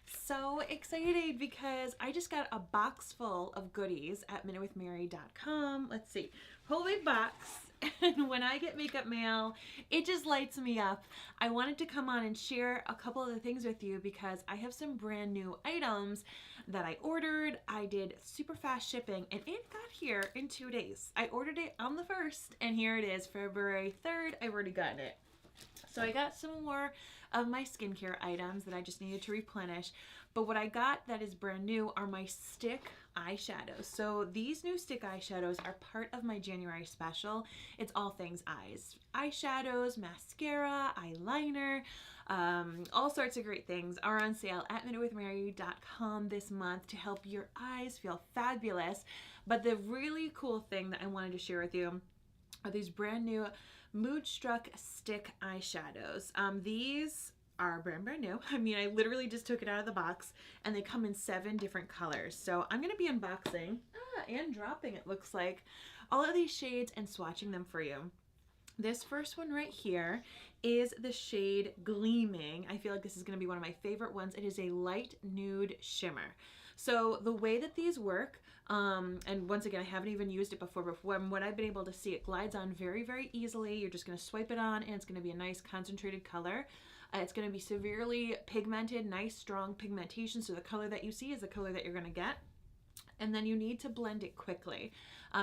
So excited because I just got a box full of goodies at MinuteWithMary.com. Let's see, whole big box. And when I get makeup mail, it just lights me up. I wanted to come on and share a couple of the things with you because I have some brand new items that I ordered. I did super fast shipping and it got here in 2 days. I ordered it on the 1st and here it is, February 3rd. I've already gotten it. So I got some more of my skincare items that I just needed to replenish. But what I got that is brand new are my stick eyeshadows. So these new stick eyeshadows are part of my January special. It's all things eyes. Eyeshadows, mascara, eyeliner, all sorts of great things are on sale at MinuteWithMary.com this month to help your eyes feel fabulous. But the really cool thing that I wanted to share with you are these brand new MOODSTRUCK stick eyeshadows. These are brand new. I mean, I literally just took it out of the box and they come in 7 different colors. So I'm going to be unboxing and dropping, it looks like, all of these shades and swatching them for you. This first one right here is the shade Gleaming. I feel like this is going to be one of my favorite ones. It is a light nude shimmer. So the way that these work, and once again, I haven't even used it before, but from what I've been able to see, it glides on very, very easily. You're just going to swipe it on and it's going to be a nice concentrated color. It's going to be severely pigmented, nice strong pigmentation. So the color that you see is the color that you're going to get. And then you need to blend it quickly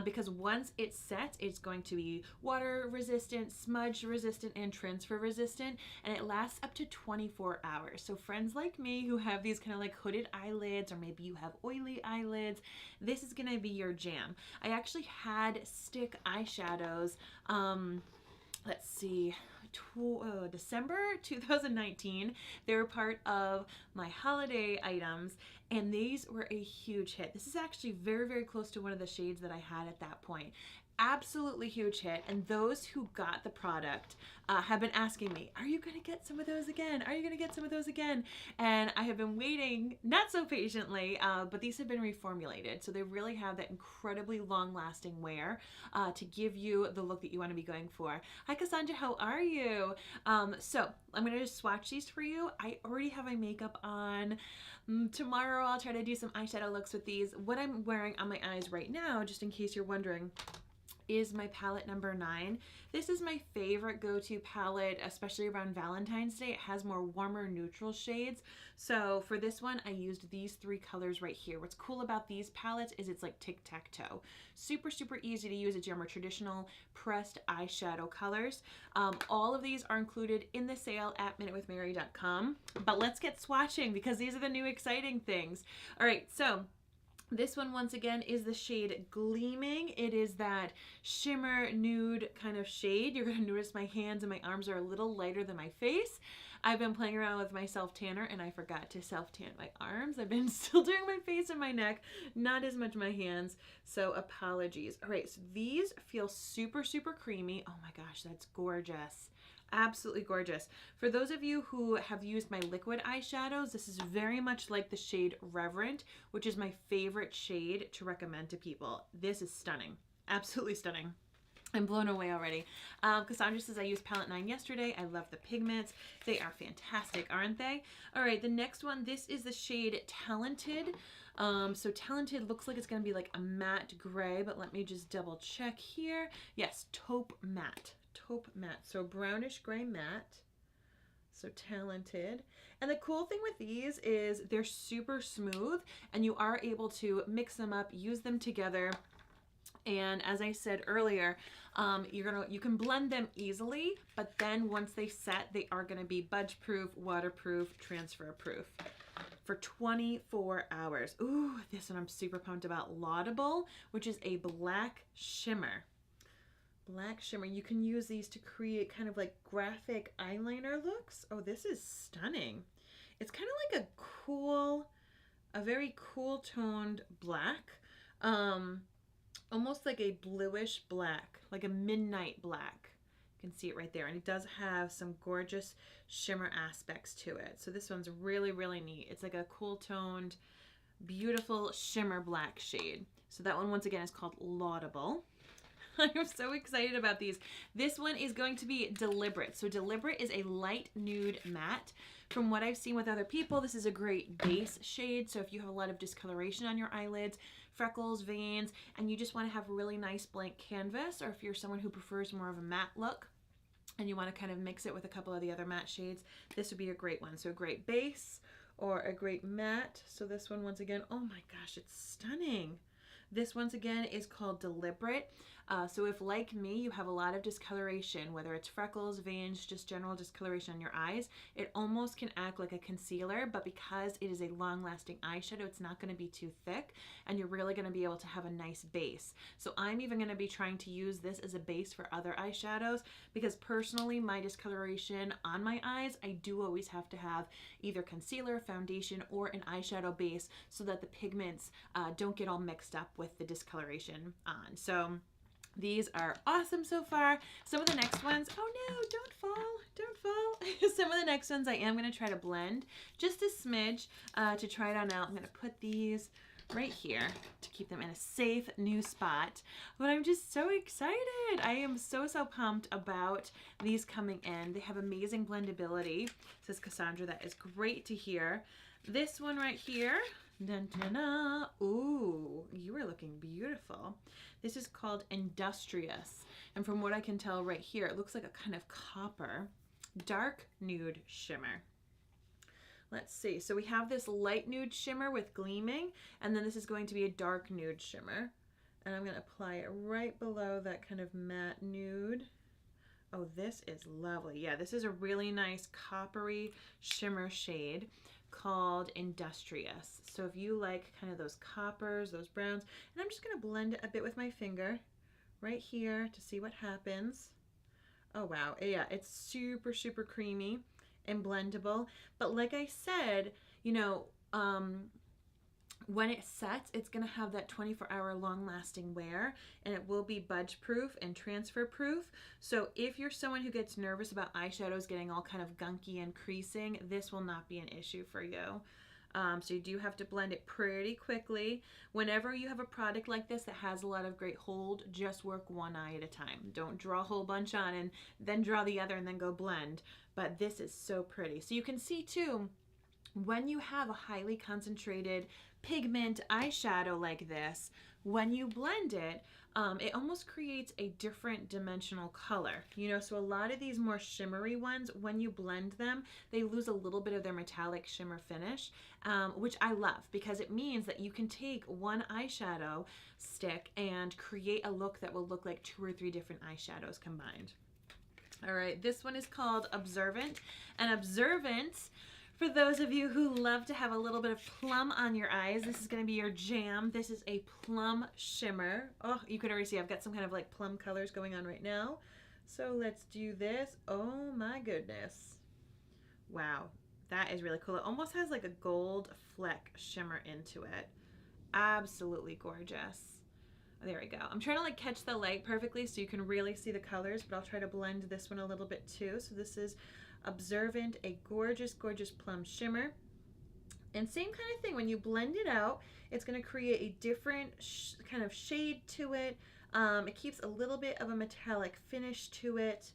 because once it's set, it's going to be water resistant, smudge resistant, and transfer resistant, and it lasts up to 24 hours. So friends like me who have these kind of like hooded eyelids, or maybe you have oily eyelids, this is gonna be your jam. I actually had stick eyeshadows, let's see, December 2019. They were part of my holiday items and these were a huge hit. This is actually very, very close to one of the shades that I had at that point. Absolutely huge hit, and those who got the product have been asking me, are you gonna get some of those again? Are you gonna get some of those again? And I have been waiting, not so patiently, but these have been reformulated, so they really have that incredibly long-lasting wear to give you the look that you want to be going for. Hi Cassandra, how are you? So I'm gonna just swatch these for you. I already have my makeup on. Tomorrow I'll try to do some eyeshadow looks with these. What I'm wearing on my eyes right now, just in case you're wondering, is my palette number 9. This is my favorite go-to palette, especially around Valentine's Day. It has more warmer neutral shades. So for this one, I used these 3 colors right here. What's cool about these palettes is it's like tic-tac-toe. Super, super easy to use. It's your more traditional pressed eyeshadow colors. All of these are included in the sale at MinuteWithMary.com. But let's get swatching because these are the new exciting things. All right, so this one, once again, is the shade Gleaming. It is that shimmer nude kind of shade. You're going to notice my hands and my arms are a little lighter than my face. I've been playing around with my self-tanner and I forgot to self-tan my arms. I've been still doing my face and my neck, not as much my hands, so apologies. All right, so these feel super, super creamy. Oh my gosh, that's gorgeous. Absolutely gorgeous. For those of you who have used my liquid eyeshadows, this is very much like the shade Reverent, which is my favorite shade to recommend to people. This is stunning. Absolutely stunning. I'm blown away already. Cassandra says, I used palette 9 yesterday. I love the pigments. They are fantastic, aren't they? All right, the next one, this is the shade Talented. So Talented looks like it's going to be like a matte gray, but let me just double check here. Yes, taupe matte. Taupe matte, so brownish gray matte. So Talented. And the cool thing with these is they're super smooth and you are able to mix them up, use them together. And as I said earlier, you can blend them easily, but then once they set, they are going to be budge proof, waterproof, transfer proof for 24 hours. Ooh, this one I'm super pumped about. Laudable, which is a black shimmer. Black shimmer. You can use these to create kind of like graphic eyeliner looks. Oh, this is stunning. It's kind of like a very cool toned black. Almost like a bluish black, like a midnight black. You can see it right there. And it does have some gorgeous shimmer aspects to it. So this one's really, really neat. It's like a cool toned, beautiful shimmer black shade. So that one, once again, is called Laudable. I'm so excited about these. This one is going to be Deliberate. So Deliberate is a light nude matte. From what I've seen with other people, this is a great base shade. So if you have a lot of discoloration on your eyelids, freckles, veins, and you just want to have really nice blank canvas, or if you're someone who prefers more of a matte look and you want to kind of mix it with a couple of the other matte shades, this would be a great one. So a great base or a great matte. So this one, once again, oh my gosh, it's stunning. This once again is called Deliberate. So if, like me, you have a lot of discoloration, whether it's freckles, veins, just general discoloration on your eyes, it almost can act like a concealer, but because it is a long-lasting eyeshadow, it's not going to be too thick, and you're really going to be able to have a nice base. So I'm even going to be trying to use this as a base for other eyeshadows, because personally, my discoloration on my eyes, I do always have to have either concealer, foundation, or an eyeshadow base so that the pigments don't get all mixed up with the discoloration on. So these are awesome so far. Some of the next ones, oh no, don't fall, don't fall. Some of the next ones I am going to try to blend just a smidge to try it on out. I'm going to put these right here to keep them in a safe new spot. But I'm just so excited. I am so pumped about these coming in. They have amazing blendability, says Cassandra. That is great to hear. This one right here, dun, dun, dun. Ooh, you are looking beautiful. This is called Industrious. And from what I can tell right here, it looks like a kind of copper, dark nude shimmer. Let's see. So we have this light nude shimmer with gleaming, and then this is going to be a dark nude shimmer. And I'm going to apply it right below that kind of matte nude. Oh, this is lovely. Yeah, this is a really nice coppery shimmer shade called Industrious. So if you like kind of those coppers, those browns, and I'm just going to blend it a bit with my finger right here to see what happens. Oh wow, yeah, it's super creamy and blendable. But like I said, you know, when it sets, it's going to have that 24-hour long-lasting wear, and it will be budge-proof and transfer-proof. So if you're someone who gets nervous about eyeshadows getting all kind of gunky and creasing, this will not be an issue for you. So you do have to blend it pretty quickly. Whenever you have a product like this that has a lot of great hold, just work one eye at a time. Don't draw a whole bunch on and then draw the other and then go blend. But this is so pretty. So you can see too, when you have a highly concentrated pigment eyeshadow like this, when you blend it, it almost creates a different dimensional color. You know, so a lot of these more shimmery ones, when you blend them, they lose a little bit of their metallic shimmer finish, which I love, because it means that you can take one eyeshadow stick and create a look that will look like 2 or 3 different eyeshadows combined. All right, this one is called Observant, and Observant, for those of you who love to have a little bit of plum on your eyes, this is going to be your jam. This is a plum shimmer. Oh, you can already see I've got some kind of like plum colors going on right now. So let's do this. Oh my goodness. Wow, that is really cool. It almost has like a gold fleck shimmer into it. Absolutely gorgeous. There we go. I'm trying to like catch the light perfectly so you can really see the colors, but I'll try to blend this one a little bit too. So this is Observant, a gorgeous plum shimmer. And same kind of thing, when you blend it out, it's going to create a different kind of shade to it. It keeps a little bit of a metallic finish to it,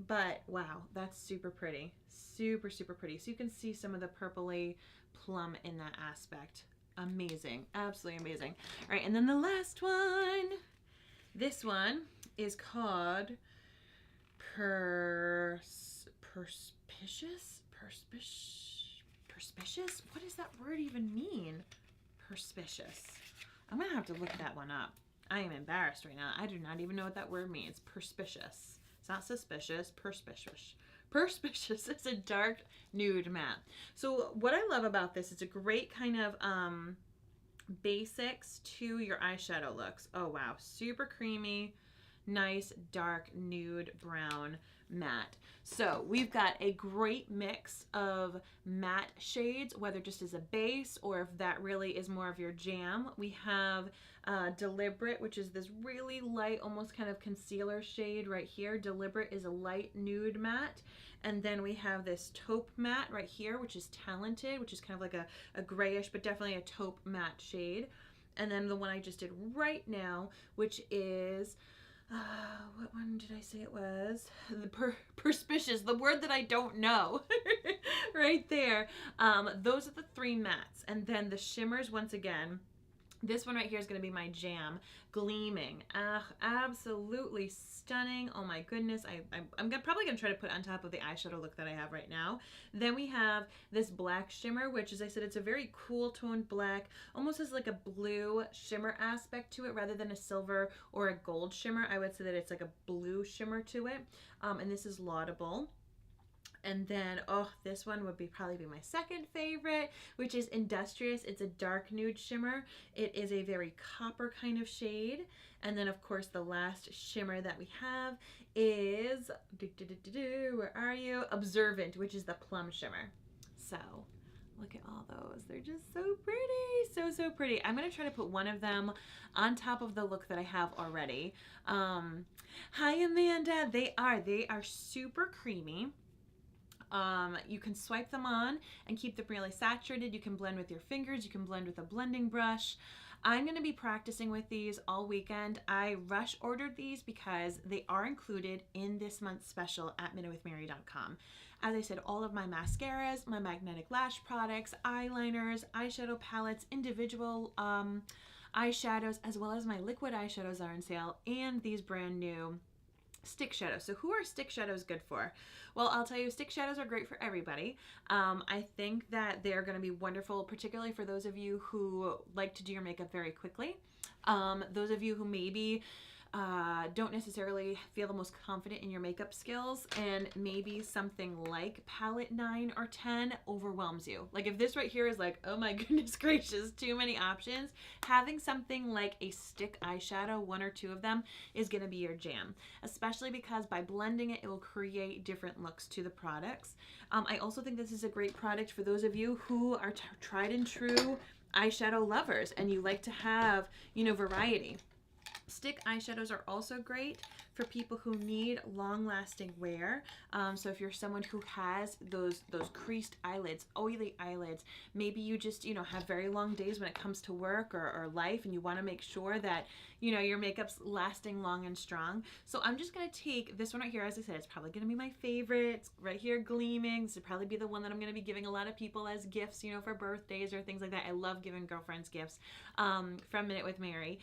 but wow, that's super pretty. Super pretty. So you can see some of the purpley plum in that aspect. Amazing, absolutely amazing. All right, and then the last one. This one is called Perspicious? What does that word even mean? Perspicious. I'm gonna have to look that one up. I am embarrassed right now. I do not even know what that word means. Perspicious. It's not suspicious. Perspicious. Perspicious. It's a dark nude matte. So what I love about this, it's a great kind of basics to your eyeshadow looks. Oh wow, super creamy, nice dark nude brown matte. So we've got a great mix of matte shades, whether just as a base or if that really is more of your jam. We have Deliberate, which is this really light, almost kind of concealer shade right here. Deliberate is a light nude matte. And then we have this taupe matte right here, which is Talented, which is kind of like a grayish, but definitely a taupe matte shade. And then the one I just did right now, which is What one did I say it was? The perspicacious, the word that I don't know. Right there. Those are the 3 mattes. And then the shimmers, once again, this one right here is going to be my jam. Gleaming. Absolutely stunning. Oh my goodness. I'm probably going to try to put on top of the eyeshadow look that I have right now. Then we have this black shimmer, which, as I said, it's a very cool toned black. Almost has like a blue shimmer aspect to it rather than a silver or a gold shimmer. I would say that it's like a blue shimmer to it. And this is Laudable. And then, this one would probably be my second favorite, which is Industrious. It's a dark nude shimmer. It is a very copper kind of shade. And then, of course, the last shimmer that we have is, where are you? Observant, which is the plum shimmer. So, look at all those. They're just so pretty. So pretty. I'm going to try to put one of them on top of the look that I have already. Hi, Amanda. They are super creamy. You can swipe them on and keep them really saturated. You can blend with your fingers. You can blend with a blending brush. I'm going to be practicing with these all weekend. I rush ordered these because they are included in this month's special at MinuteWithMary.com. As I said, all of my mascaras, my magnetic lash products, eyeliners, eyeshadow palettes, individual eyeshadows, as well as my liquid eyeshadows are on sale, and these brand new stick shadows. So who are stick shadows good for? Well, I'll tell you, stick shadows are great for everybody. I think that they're going to be wonderful, particularly for those of you who like to do your makeup very quickly. Those of you who maybe don't necessarily feel the most confident in your makeup skills, and maybe something like palette 9 or 10 overwhelms you. Like if this right here is like, oh my goodness gracious, too many options, having something like a stick eyeshadow, 1 or 2 of them, is going to be your jam, especially because by blending it, it will create different looks to the products. I also think this is a great product for those of you who are tried and true eyeshadow lovers and you like to have, variety. Stick eyeshadows are also great for people who need long-lasting wear. So if you're someone who has those creased eyelids, oily eyelids, maybe you just, have very long days when it comes to work or life, and you want to make sure that, your makeup's lasting long and strong. So I'm just going to take this one right here. As I said, it's probably going to be my favorite. It's right here, Gleaming. This would probably be the one that I'm going to be giving a lot of people as gifts, for birthdays or things like that. I love giving girlfriends gifts from Minute with Mary.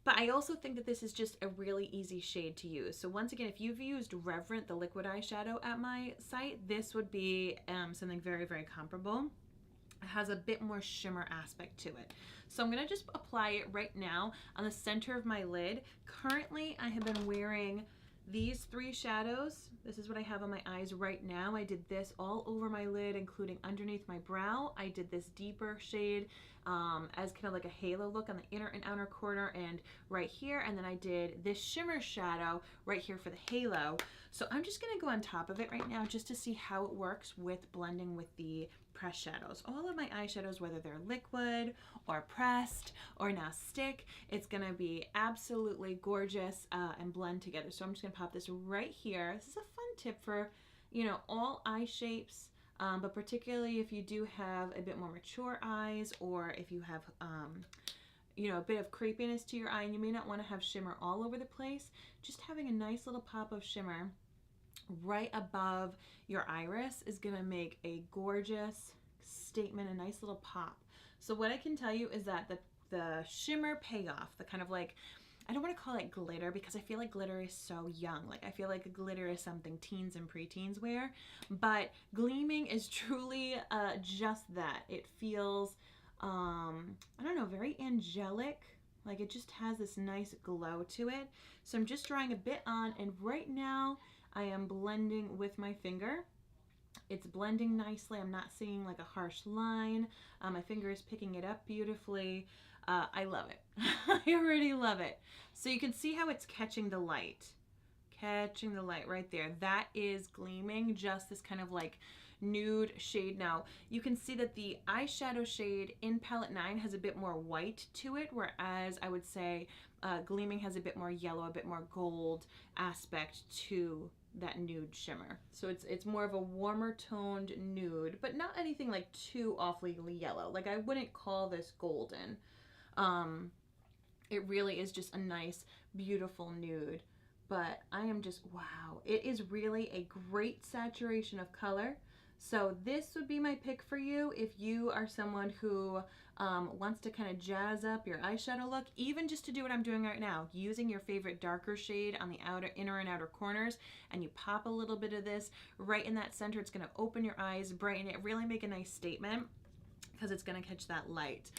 But I also think that this is just a really easy shade to use. So once again, if you've used Reverent, the liquid eyeshadow at my site, this would be something very, very comparable. It has a bit more shimmer aspect to it. So I'm going to just apply it right now on the center of my lid. Currently, I have been wearing these 3 shadows. This is what I have on my eyes right now. I did this all over my lid, including underneath my brow. I did this deeper shade as kind of like a halo look on the inner and outer corner and right here. And then I did this shimmer shadow right here for the halo. So I'm just going to go on top of it right now just to see how it works with blending with the pressed shadows. All of my eyeshadows, whether they're liquid or pressed or now stick, it's going to be absolutely gorgeous and blend together. So I'm just going to pop this right here. This is a fun tip for, all eye shapes. But particularly if you do have a bit more mature eyes, or if you have, a bit of creepiness to your eye and you may not want to have shimmer all over the place, just having a nice little pop of shimmer right above your iris is going to make a gorgeous statement, a nice little pop. So what I can tell you is that the shimmer payoff, the kind of like, I don't want to call it glitter because I feel like glitter is so young. Like I feel like glitter is something teens and preteens wear, but Gleaming is truly just that. It feels, I don't know, very angelic. Like it just has this nice glow to it. So I'm just drawing a bit on, and right now I am blending with my finger. It's blending nicely. I'm not seeing like a harsh line. My finger is picking it up beautifully. I love it. I already love it. So you can see how it's catching the light. Catching the light right there. That is Gleaming, just this kind of like nude shade. Now you can see that the eyeshadow shade in palette 9 has a bit more white to it, whereas I would say Gleaming has a bit more yellow, a bit more gold aspect to that nude shimmer. So it's more of a warmer toned nude, but not anything like too awfully yellow. Like I wouldn't call this golden. It really is just a nice, beautiful nude. but I am just, wow. It is really a great saturation of color. So this would be my pick for you if you are someone who wants to kind of jazz up your eyeshadow look, even just to do what I'm doing right now, using your favorite darker shade on the inner and outer corners, and you pop a little bit of this right in that center. It's going to open your eyes, brighten it, really make a nice statement, because it's going to catch that light.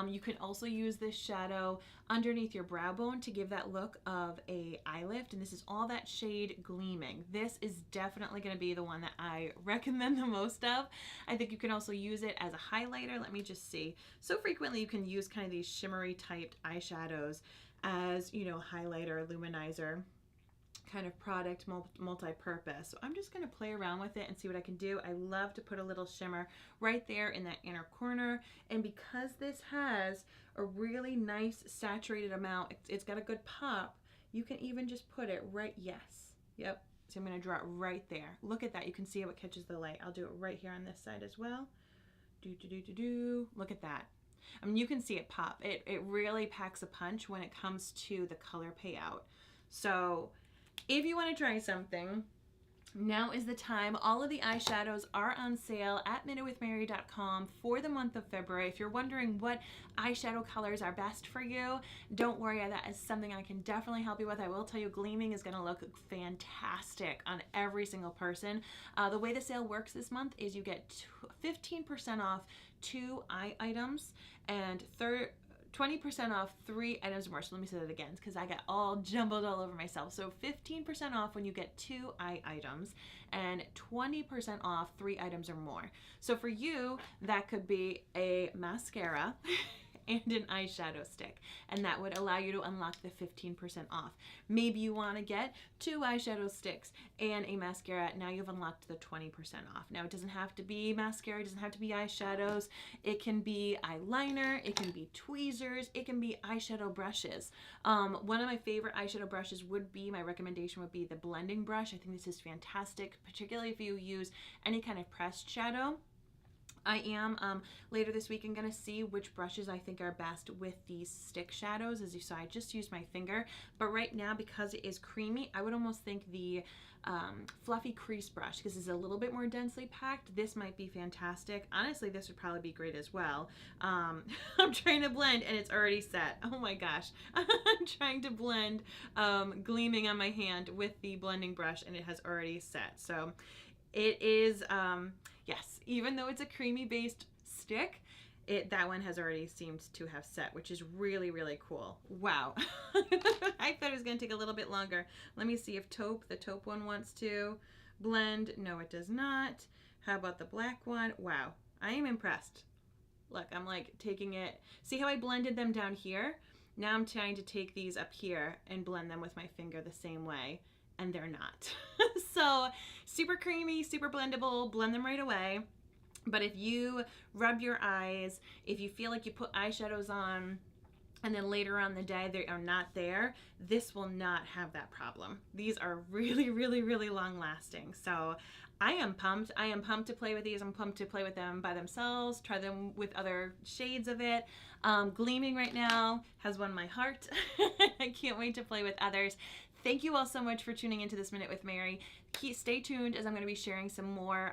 You can also use this shadow underneath your brow bone to give that look of a eye lift, and this is all that shade Gleaming. This is definitely going to be the one that I recommend the most of. I think you can also use it as a highlighter. Let me just see. So frequently you can use kind of these shimmery typed eyeshadows as, you know, highlighter, luminizer kind of product, multi-purpose. So I'm just going to play around with it and see what I can do. I love to put a little shimmer right there in that inner corner, and because this has a really nice saturated amount, it's got a good pop, you can even just put it right, yes, yep. So I'm going to draw it right there. Look at that. You can see how it catches the light. I'll do it right here on this side as well. Look at that. I mean, you can see it pop. It really packs a punch when it comes to the color payout. So if you want to try something, now is the time. All of the eyeshadows are on sale at MinuteWithMary.com for the month of February. If you're wondering what eyeshadow colors are best for you, don't worry, that is something I can definitely help you with. I will tell you, Gleaming is going to look fantastic on every single person. The way the sale works this month is you get 15% off 2 eye items and 20% off 3 items or more. So let me say that again, because I got all jumbled all over myself. So 15% off when you get 2 eye items and 20% off 3 items or more. So for you, that could be a mascara and an eyeshadow stick, and that would allow you to unlock the 15% off. Maybe you want to get 2 eyeshadow sticks and a mascara. Now you've unlocked the 20% off. Now it doesn't have to be mascara, it doesn't have to be eyeshadows. It can be eyeliner, it can be tweezers, it can be eyeshadow brushes. One of my favorite eyeshadow brushes would be, my recommendation would be the blending brush. I think this is fantastic, particularly if you use any kind of pressed shadow. I am later this week, I'm going to see which brushes I think are best with these stick shadows. As you saw, I just used my finger, but right now, because it is creamy, I would almost think the fluffy crease brush, because it's a little bit more densely packed, this might be fantastic. Honestly, this would probably be great as well. I'm trying to blend and it's already set. Oh my gosh. I'm trying to blend Gleaming on my hand with the blending brush and it has already set. So it is, yes, even though it's a creamy based stick, that one has already seemed to have set, which is really, really cool. Wow. I thought it was going to take a little bit longer. Let me see if the taupe one wants to blend. No, it does not. How about the black one? Wow, I am impressed. Look, I'm like taking it. See how I blended them down here? Now I'm trying to take these up here and blend them with my finger the same way, and they're not. So super creamy, super blendable, blend them right away. But if you rub your eyes, if you feel like you put eyeshadows on and then later on in the day they are not there, this will not have that problem. These are really, really, really long lasting. So I am pumped. I am pumped to play with these. I'm pumped to play with them by themselves, try them with other shades of it. Gleaming right now has won my heart. I can't wait to play with others. Thank you all so much for tuning into this Minute with Mary. Stay tuned, as I'm going to be sharing some more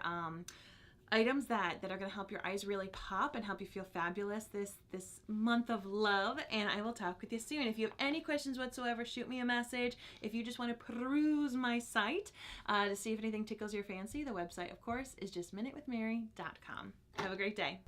items that are going to help your eyes really pop and help you feel fabulous this month of love. And I will talk with you soon. If you have any questions whatsoever, shoot me a message. If you just want to peruse my site to see if anything tickles your fancy, the website, of course, is just MinuteWithMary.com. Have a great day.